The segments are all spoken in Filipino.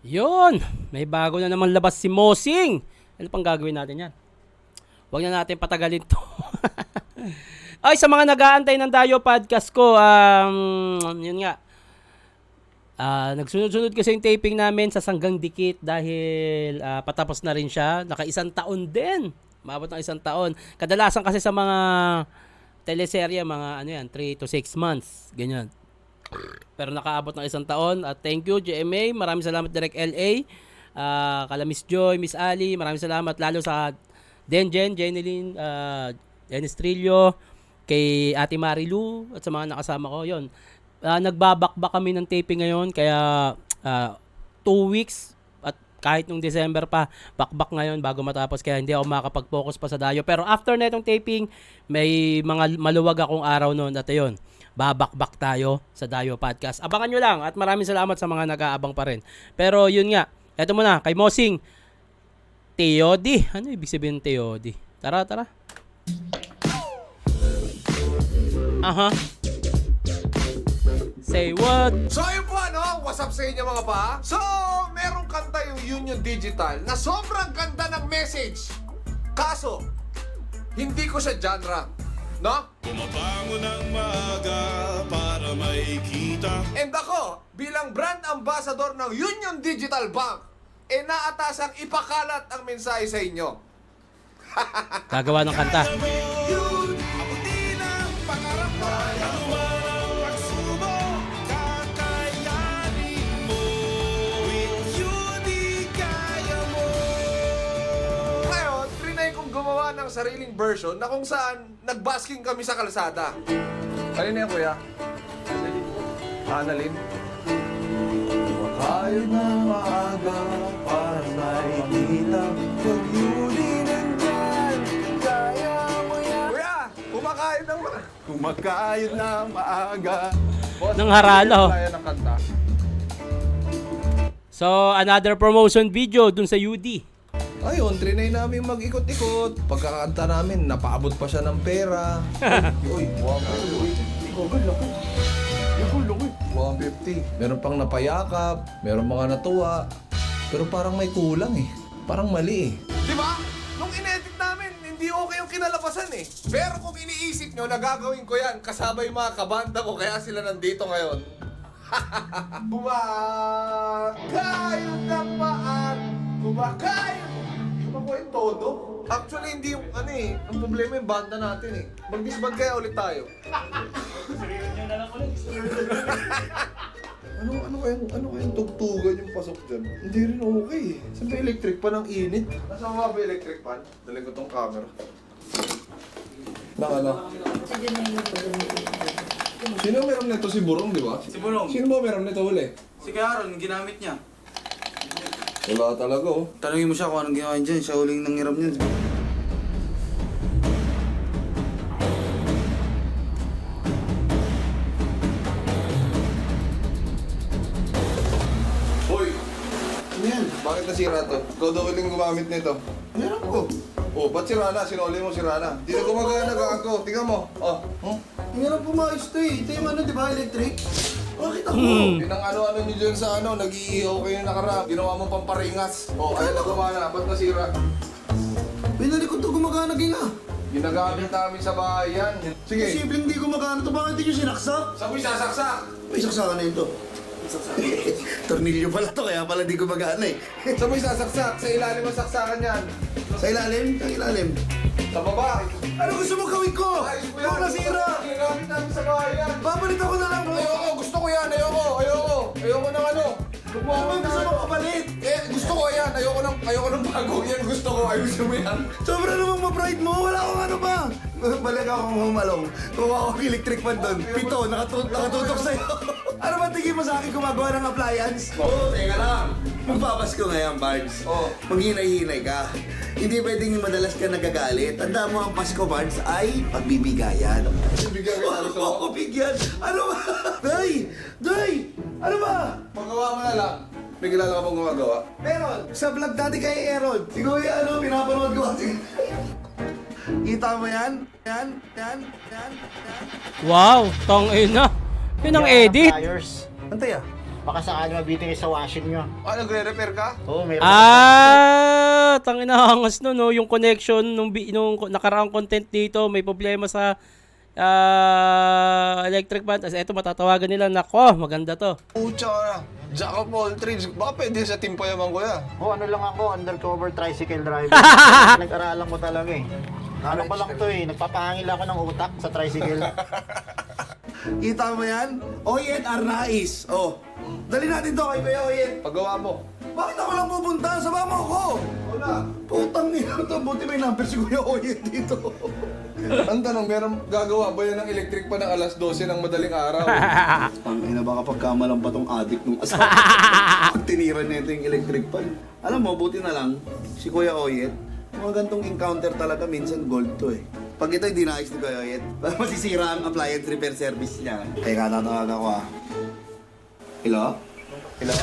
Yun, may bago na naman labas si Mosing. Ano pang gagawin natin yan? Huwag na natin patagalin to. Ay, sa mga nag-aantay ng Dayo Podcast ko, yun nga. Nagsunod-sunod kasi yung taping namin sa Sanggang Dikit dahil patapos na rin siya. Naka-isang taon din. Maabot ng 1 taon. Kadalasan kasi sa mga teleserye, mga 3 to 6 months. Ganyan. Pero nakaabot ng 1 taon. At thank you, GMA. Maraming salamat, Direk LA. Kala Miss Joy, Miss Ali. Maraming salamat. Lalo sa Denjen, Jeneline, Dennis Trillo, kay Ate Marilu, at sa mga nakasama ko. Yun. Nagbabakbak kami ng taping ngayon. Kaya 2 weeks. At kahit nung December pa, bakbak ngayon bago matapos. Kaya hindi ako makakapag-focus pa sa Dayo. Pero after na itong taping, may mga maluwag akong araw noon. At yun, babakbak tayo sa Dayo Podcast. Abangan nyo lang at maraming salamat sa mga nag-aabang pa rin. Pero yun nga, eto muna, kay Mosing, Teodi. Ano ibig sabihin ng Teodi? Tara. Aha. Say what? So yun po what's up sa inyo mga pa? So, merong kanta yung Union Digital na sobrang ganda ng message. Kaso, hindi ko siya genre. No? Pumabangon ng maaga para makita. And ako, bilang brand ambassador ng Union Digital Bank, naatasang ipakalat ang mensahe sa inyo. Gagawa ng kanta. Ako din ang pangarap mo. Ano man ang pagsubok, kakayanin mo. With you, di kaya mo. Ngayon, trinay kong gumawa ng sariling version na kung saan nagbasking kami sa kalsada. Kanina yan, kuya? Annalyn? Kahit na maaga para makikita pag-uli nandyan, kaya mo yan. Kuya, kumakain ng mga... Kumakayod na maaga. Boss, Ng haralo. kaya ng kanta. So, another promotion video dun sa UD. Ayun, trinay namin mag-ikot-ikot. Pagkakanta namin, napaabot pa siya ng pera. Uy, wow. Ikaw ba, laki? Ikaw, laki. 150. Meron pang napayakap, meron mga natuwa. Pero parang may kulang eh. Parang mali eh. Di ba? Nung in-edit namin, hindi okay yung kinalabasan eh. Pero kung iniisip nyo na gagawin ko yan, kasama yung mga kabanda ko, kaya sila nandito ngayon. Kumakain ng maan, kumakain. Kumakuha yung todo. Actually, hindi yung ang problema yung banda natin eh. Mag-disband kaya ulit tayo. Ano kayang tugtugan yung pasok dyan? Hindi rin okay eh. Saan ba electric pan ang init? Nasa mga ba electric fan? Daling ko tong camera. Nakala. Sino meron nito? Si Burong, di ba? Si Burong. Sino ba meron nito uli? Si Karon, ginamit niya. Wala talaga oh. Tanungin mo siya kung anong ginawa niya dyan. Siya huling nanghiram niyan. Hoy! Ano yan? Bakit nasira to? Ikaw daw uling gumamit nito. Meron ko. Oh, ba't si Rana? Sinuli mo si Rana. Di na gumagana gago. Tingnan mo. Oh. Meron pumayos to eh. Ito yung ano, di ba? Electric? Bakit ako? Pinang ano-ano nyo dyan sa nag-iihaw kayo nakarap. Ginawa mo pamparingas. Oh, ayun na gumana. Ba't nasira? Pinali ko to gumagana ginga. Ginagamit namin sa bahay yan. Sige. Posibleng di gumagana to. Bakit di nyo sinaksak? Saan mo isasaksak? May saksakan na yun to. Tornilyo pala to, kaya pala di gumagana eh. Saan mo isasaksak? Sa ilalim ang saksakan yan. Sa ilalim? Sa ilalim. Sa baba. Ano gusto mo gawin ko? Ayos mo Kung nasira! Ginagamit namin sa bahay yan. Babalit ako na lang. Ayoko. Gusto ko yan. Ayoko ng ano. Ano ba gusto mo kapalit? Gusto ko yan. Ayoko ng bago yan. Gusto ko. Ayusin mo yan. Sobra namang ma-pride mo. Wala akong ano ba? Balik akong humalong. Kuha ako ng electric fan doon. Pito, nakatutok sa'yo. Ano ba tingin mo sa akin gumagawa ng appliance? Teka lang. Magpapasko ngayon, Bards. Oo. Maghinay-hinay ka. Hindi pwedeng madalas ka nagagalit. Tanda mo ang Pasko, Bards, ay pagbibigayan. Bibigyan ka namin ito. Oo, bigyan. Ano ba? Day! Day! Ano ba? Magawa mo na lang. May kilala ka bang gumagawa? Meron. Sa vlog dati kay Aaron. Ikaw yung pinapanood ko. Kita mo yan? Yan. Wow, tong ina. Yun ang edit. Antay ah. Baka sakali mabitin kayo sa washing nyo. Ah, nagre-repair ka? Oo, meron. Tanginahangas no, yung connection nung nakaraang content dito, may problema sa electric fan. As eto, matatawagan nila. Nako, maganda to. Pucha ka na. Jack of all trades. Baka pwede sa team payaman ko yan. Oo, ano lang ako, undercover tricycle driver. Nag-aralan ko talaga eh. Ano pa lang to eh, nagpapahangil ako ng utak sa tricycle. Kita mo yan? Oyet Arnaiz. Oh. Dali natin to kay Kuya Oyet. Paggawa mo. Bakit ako lang pupunta? Sama mo ako. Wala. Putang ina to. Buti may number si Kuya Oyet dito. Ang tanong, meron gagawa ba yan ng electric pa ng alas 12 ng madaling araw? Ang ina baka pagkamalang pa tong addict nung asawa. Pag tinira na ito yung electric pan. Alam mo, buti na lang, si Kuya Oyet, mga gantong encounter talaga minsan gold to eh. Pag ito'y dinayos ni Kuya Oyet, masisira ang appliance repair service niya. Teka, tatawag ako ah. Hello? Hello?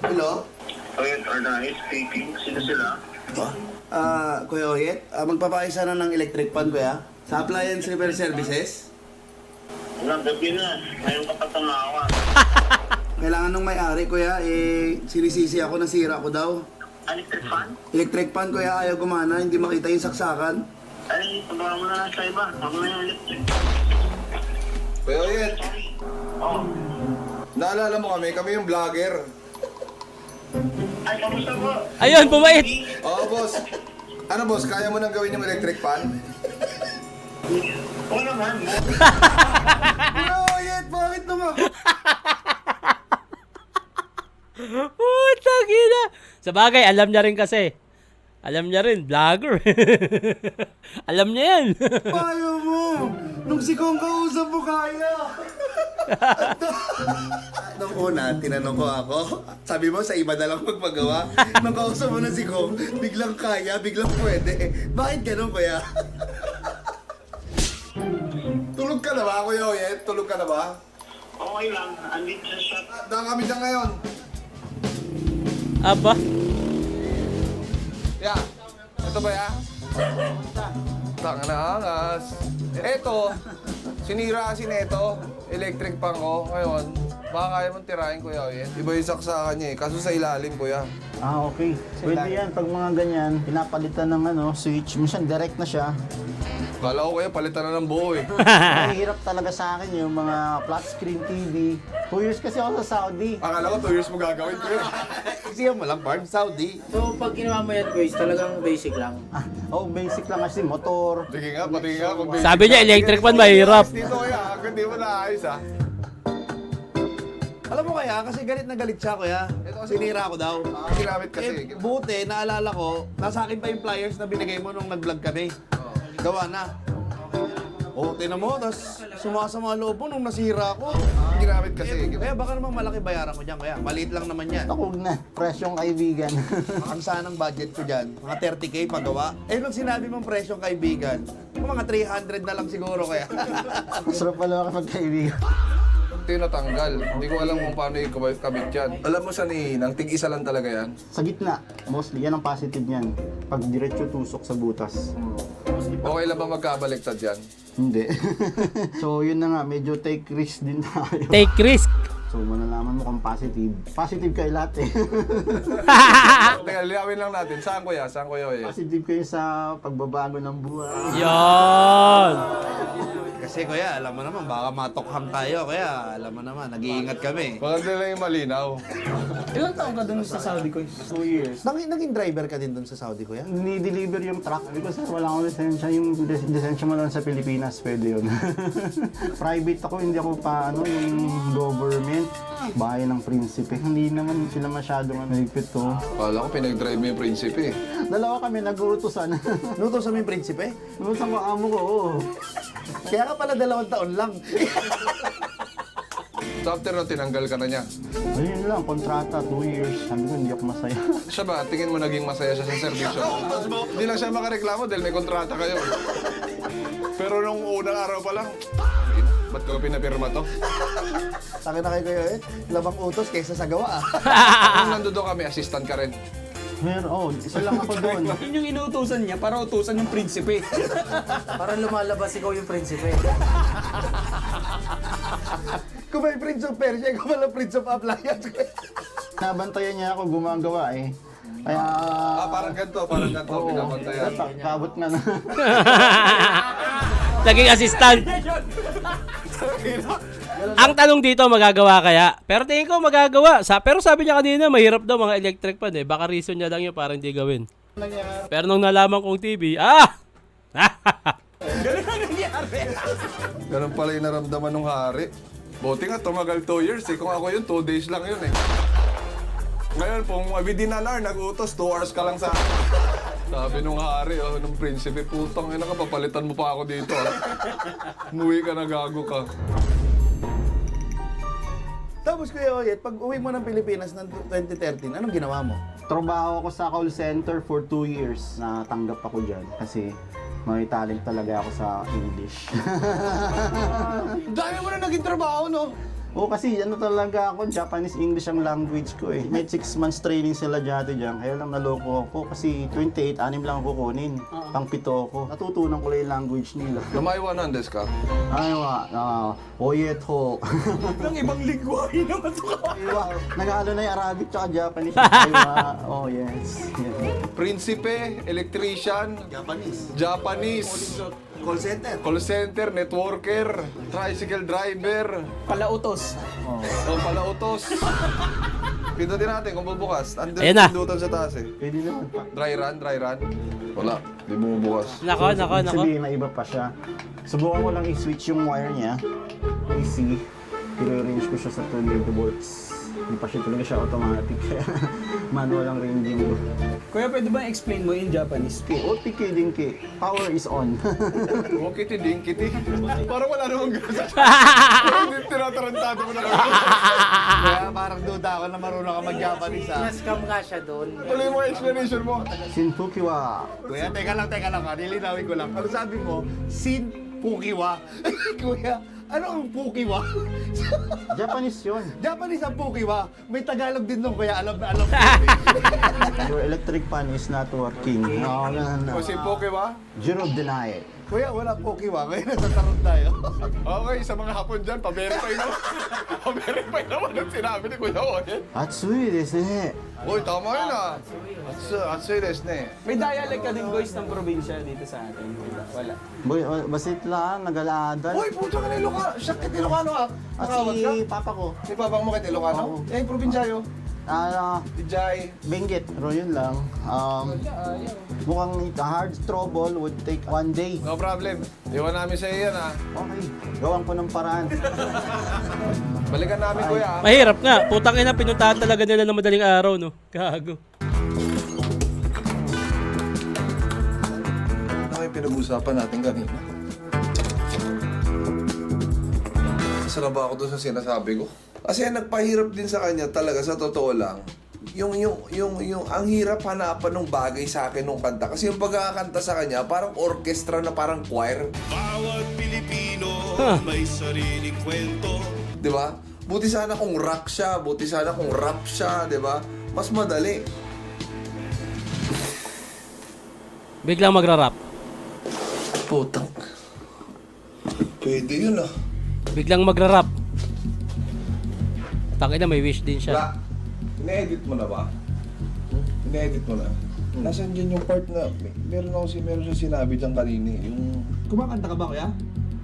Hello? Oyet Arnaiz speaking. Sino sila? Kuya Oyet, magpapaisa na ng electric pan, Kuya. Sa appliance repair services. Walang gabi na. Ngayon ka pa tumawa. Kailangan nung may-ari, Kuya, sinisisi ako, nasira ko daw. Electric fan? Electric pan, Kuya, ayaw gumana, hindi makita yung saksakan. Ay, pagawa mo na lang sa iba. Ako na yung electric. Kuya Oyet, Oh. naalala mo kami yung vlogger. Ay, kamusta po? Ayun, bumait. Oo, boss. Ano, boss? Kaya mo nang gawin yung electric fan? Oo naman. Kuya Oyet, bakit naman? Putang ina. Sa bagay, alam niya rin kasi. Alam niya rin, vlogger. Alam niya yan. Payo mo! Nung si Kong kausap mo kaya! Nung una, tinanong ko ako. Sabi mo, sa iba na lang magpagawa. Nung kausap mo na si Kong, biglang kaya, biglang pwede. Bakit ganun, Kuya? Tulog ka na ba, Kuya Oyet? Tulog ka na ba? Okay lang. Andito sa shop. Daan kami dyan ngayon. Aba. Yeah. Ito ba ya? Tanga na angas. Eto, sinira kasi neto. Electric pan ko. Ngayon, baka kaya mong tirahin, Kuya Oyet. Iba yung saksakan niya eh. Kaso sa ilalim, Kuya. Ah, okay. Pwede yan, pag mga ganyan, pinapalitan ng switch, minsan direct na siya. Kala ko, Kuya, palitan na ng buo eh. Mahirap talaga sa akin yung mga flat screen TV. 2 years kasi ako sa Saudi. Akala ko 2 years mo gagawin, Kuya. Siya mo lang, Barb, Saudi. So, pag ginawa mo yan, guys, talagang basic lang. Basic lang kasi motor. Sige nga, patingin nga kung basic. Sabi niya, electric fan mahirap. Dito, Kuya, hindi mo naayos ah. Alam mo kaya, kasi galit na galit siya, Kuya. Sinira ko daw. Ginamit kasi. Buti, naalala ko, nasa akin pa yung flyers na binigay mo nung nag-vlog kami. Gawa na. Tinan mo, tapos sumasama loob mo nung nasira ko. Ginamit kasi. Kaya baka naman malaki bayaran ko dyan, Kaya maliit lang naman yan. Takog na, presyong kaibigan. Ang sanang budget ko dyan, mga 30K pagawa. Nung sinabi mong presyong kaibigan, mga 300 na lang siguro kaya. Masarap pala makipagkaibigan. Tinatanggal. Hindi ko alam kung paano i-kabit yan. Alam mo sa nang tig-isa lang talaga yan. Sa gitna, mostly yan ang positive niyan. Pag diretso tusok sa butas. Okay lang ba magkabaliktad yan? Hindi. So yun na nga, medyo take risk din tayo. Take risk. So malalaman mo kung positive. Positive kayo lahat eh. Teka, liawin lang natin. Saan Kuya? Saan Kuya Oyet? Positive kayo sa pagbabago ng buhay. Yon. Kasi Kuya, alam mo naman, baka matokhang tayo. Kaya alam mo naman, nag-iingat kami. Maganda lang yung malinaw. Ilang taon ka dun sa Saudi, guys? 2 years. Naging driver ka din dun sa Saudi, Kuya? Ni-deliver yung truck. Sabi ko, sir, wala akong lisensya. Yung lisensya mo lang sa Pilipinas, pwede yun. Private ako, hindi ako pa yung government. Bahay ng prinsipe. Hindi naman sila masyadong mahigpit to. Kala ko pinag-drive mo yung prinsipe eh. Dalawa kami, nag-uutusan. Luto sa may prinsipe? Uutusan ko amo ko, oo. Kaya ka pala 2 taon lang. So after na tinanggal ka na niya. Ayun lang, kontrata, 2 years. Sabi ko, hindi ako masaya. Siya ba, tingin mo naging masaya siya sa servisyo? Hindi lang siya makareklamo dahil may kontrata kayo. Pero nung unang araw pa lang, ba't ko pinapirma to? Sakin na kayo Kuya, labang utos kaysa sa gawa. Nung nandoon kami, assistant ka rin. Pero, isa lang ako doon. Yun yung inuutusan niya para utusan yung prinsipe. Para lumalabas ikaw yung prinsipe. Kung may Prince of Persia, ikaw pala Prince of Appliance. Nabantayan niya ako gumagawa eh. Kaya... Parang ganito, Oo, pinapantayan. kabot nga na. Naging assistant. Ang tanong dito, magagawa kaya? Pero tingin ko magagawa. Pero sabi niya kanina, mahirap daw mga electric fan eh. Baka reason niya lang yun para hindi gawin. Pero nung nalaman kong TV, Ganun pala yung naramdaman ng hari. Buti nga, tumagal 2 years eh. Kung ako yun, 2 days lang yun eh. Ngayon, kung within an hour, nag-utos, 2 hours ka lang sa... Sabi nung hari, nung prinsipe, putang ina ka, papalitan mo pa ako dito. Umuwi ka na, gago ka. Tapos Kuya Oyet, pag uwi mo ng Pilipinas ng 2013, anong ginawa mo? Trabaho ako sa call center for 2 years. Natanggap ako dyan kasi may talent talaga ako sa English. Dami mo na naging trabaho, no? Oo, kasi ano talaga ako, Japanese English ang language ko eh. May 6 months training sila dati dyan, kaya lang naloko ako kasi 28, 6 lang ako kukunin. Pang-7 ako. Natutunan ko lang yung language nila. Lumaywa na, Andes ka? Ano oyet ho. Ng ibang lingwahe naman ito ka. Nag-aalo na yung Arabic tsaka Japanese. Aywa, oh yes. Prinsipe, electrician, Japanese, Call center. call center, networker, tricycle driver, Palautos. palautos. Pindutin natin kung bubukas. Andun Ayan na. pindutan sa taas eh. Pwede naman. Dry run. Wala, di bumubukas. Nako. Sabihin na iba pa siya. Subukan ko lang i-switch yung wire niya. AC. I-range ko siya sa 12 volts. Hindi pa siya talaga siya automatic. Manual ang ranging ko. Kuya, pwede ba explain mo in Japanese? OTK dinki. Power is on. Okay, kitty. Parang wala namang gano'n. Hindi tinatarantado mo na lang. Kaya parang duda ako na marunong ka mag-Japanese, ha? Scam nga siya doon. Tuloy mo ang explanation mo. Shinfukiwa. Kuya, teka lang, ha? Nilinawin ko lang. Ano sabi mo? Sin Pukiwa. Kuya, ano ang Pukiwa? Japanese yun. Japanese ang Pukiwa. May Tagalog din nung kaya alam na alam. Your electric fan is not working. No. O si Poke ba? Zero deny it. Kuya, wala Pukiwa. Kaya nasa tarot tayo. Okay, sa mga hapon dyan, pa-verify naman. Pa-verify naman ang sinabi ni Kuya Oyen. Atsui desu ne. Uy, tama yun ah. Atsuy desu ne. May dialect ka din, boys, ng probinsya dito sa atin. Wala. Boy, basit lang, nag-alaadan. Uy, puto ka na Ilocano. Siya kit Ilocano ah. At Nakawat ka? si papa ko, Si Papa mo kit Ilocano? Oo. Eh, probinsyayo. Ijay. Benguet, pero yun lang. Mukhang hard trouble would take 1 day. No problem. Iwan namin sa iyo yan ah. Okay, gawan ko ng paraan. Balikan namin kuya ah. Mahirap nga. Putang ina, pinuntahan talaga nila ng madaling araw, no? Gago. Ano yung pinag-usapan natin kanina? Saan ba ako doon sa sinasabi ko? Kasi nagpahirap din sa kanya talaga sa totoo lang. Yung ang hirap hanapan ng bagay sa akin nung kanta. Kasi yung pagkakanta sa kanya, parang orchestra na parang choir. Bawat Pilipino may sariling kwento. Di ba? Buti sana kung rock siya, buti sana kung rap siya, di ba? Mas madali. Biglang magra-rap. Putang. Pwede yun ah. Biglang magra-rap. Tangina, may wish din siya. Wala. Ine-edit mo na ba? Ine-edit mo na? Nasaan dyan yung part na meron siya sinabi dyan kanina yung... Kumakanta ka ba, kuya?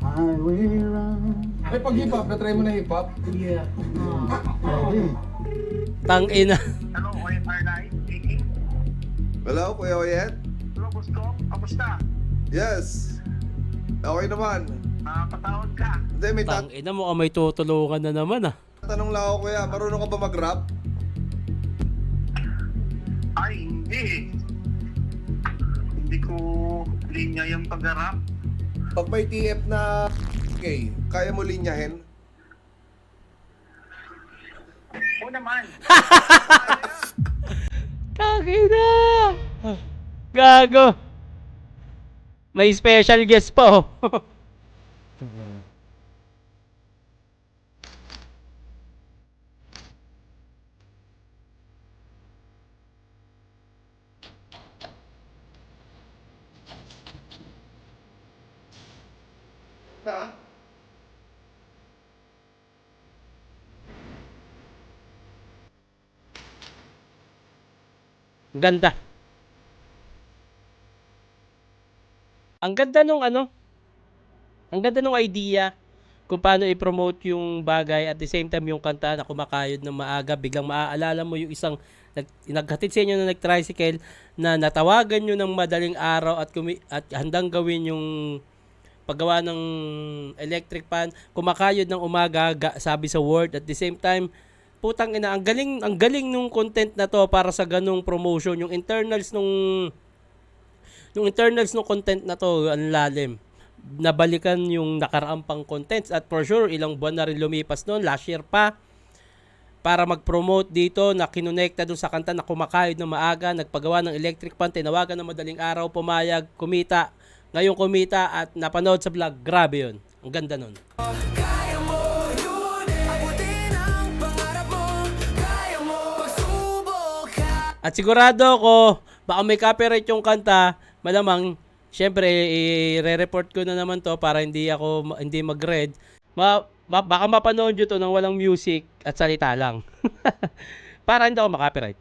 I will run. Ay, pag hip-hop, na-try mo na hip-hop? Ready? Tangina. Hello, Kuya Arnay, speaking. Hello, Kuya Oyet? Hello, Gusto. Kamusta? Yes. Okay naman. Patawag ka. Hindi, may Tangina mo, may tutulungan na naman, ah. tanong lang ako, Kuya. Marunong ka ba mag-rap? Ay, hindi. Hindi ko linya yung pag-rap. Pag may TF na okay, kaya mo linyahin? Oo naman. Tangina! Gago. May special guest pa, oh. Ha? Ang ganda. Ang ganda nung ano, ang ganda nung idea kung paano i-promote yung bagay at the same time yung kanta na kumakayod ng maaga, biglang maaalala mo yung isang naghatid sa inyo na nag-tricycle na natawagan nyo ng madaling araw at handang gawin yung paggawa ng electric pan, kumakayod ng umaga, sabi sa Word, at the same time, putang ina, ang galing nung content na to para sa ganung promotion, yung internals nung content na to, ang lalim. Nabalikan yung nakaraang pang contents at for sure, ilang buwan na rin lumipas noon, last year pa, para mag-promote dito na kinonekta dun sa kanta na kumakayod ng maaga, nagpagawa ng electric pan, tinawagan ng madaling araw, pumayag, kumita, ngayong kumita at napanood sa vlog. Grabe yun. Ang ganda nun. At sigurado ako, baka may copyright yung kanta, malamang, syempre, i-re-report ko na naman to para hindi mag-read. Baka mapanood nyo to nang walang music at salita lang. Para hindi ako makopyright.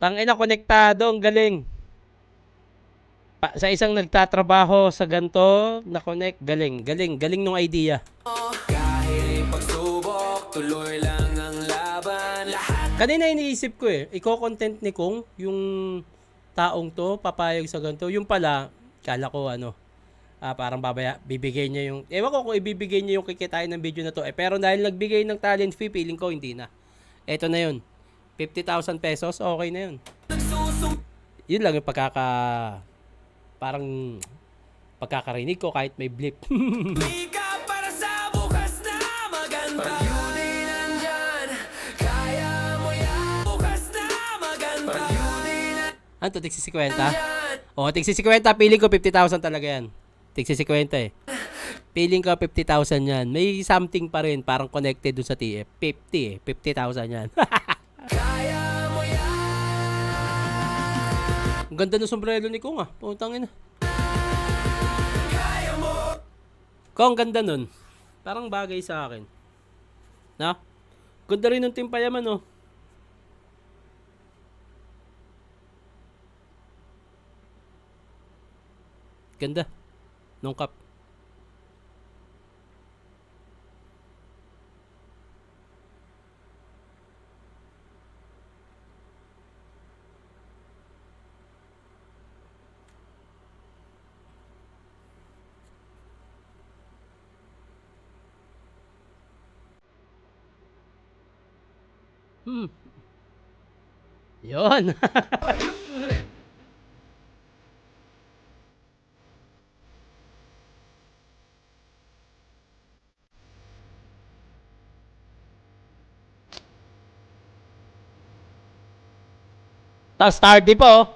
Tangina, konektado, ang galing. Sa isang nagtatrabaho sa ganto, na-connect, galing nung idea. Kanina iniisip ko i-content ni Kong, yung taong to, papayag sa ganto. Yung pala, kala ko parang bibigay niya yung, ewan ko kung ibibigay niya yung kikitain ng video na to. Pero dahil nagbigay ng talent fee, feeling ko hindi na. Eto na yun. 50,000 pesos, okay na yun. Yun lang yung parang pagkakarinig ko kahit may blip. Ano to, tigsi 50? O, tigsi 50, feeling ko 50,000 talaga yan. Tigsi 50 Feeling ko 50,000 yan. May something pa rin, parang connected dun sa TF. 50 50,000 yan. Ang ganda ng sombrero ni Kong Putangin na. Kong, ganda nun. Parang bagay sa akin. Na? Ganda rin ng timpayaman Ganda. Nung cup. Yun. Tapos tardy po.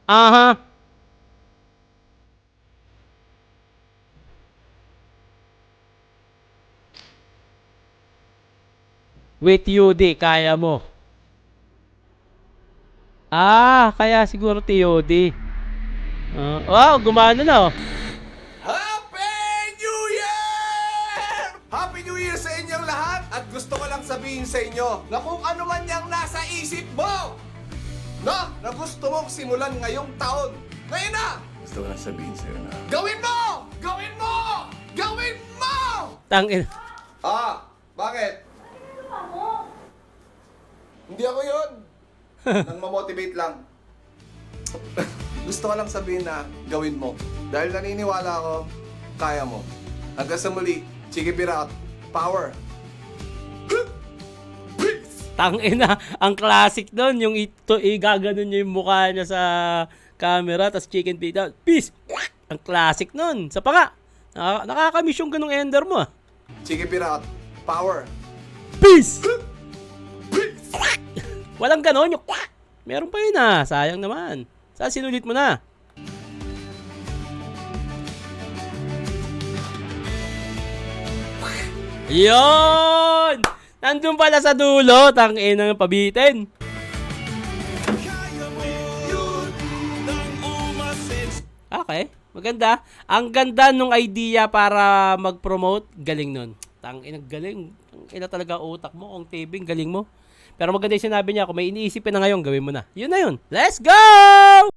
Aha. With UD, kaya mo. Kaya siguro TOD. Wow, gumana na Happy New Year! Happy New Year sa inyong lahat! At gusto ko lang sabihin sa inyo na kung ano man yang nasa isip mo, na gusto mong simulan ngayong taon, ngayon na! Gusto ko lang sabihin sa'yo na Gawin mo! Gawin mo! Gawin mo! Tangin. Bakit? Hindi ako yun. Nang mamotivate lang. Gusto ko lang sabihin na gawin mo. Dahil naniniwala ako, kaya mo. Hanggang sa muli, Chiki Pirat, power! Tangina, ang classic nun, yung igaganon niya yung mukha niya sa camera, tas chicken pita, peace! Ang classic nun. Sa pa nga, nakakamiss yung ganong ender mo Chiki Pirat, power! Peace! Walang ganon yung meron pa yun sayang naman. Saan sinulit mo na? Yon! Nandun pala sa dulo, tangina ng pabitin. Kaya mo yun nang umasin. Okay, maganda. Ang ganda nung idea para mag-promote, galing nun. Tangina, galing. Tangina talaga utak mo, kung tibing, galing mo. Pero maganda yung sinabi niya, kung may iniisipin na ngayon, gawin mo na. Yun na yun. Let's go!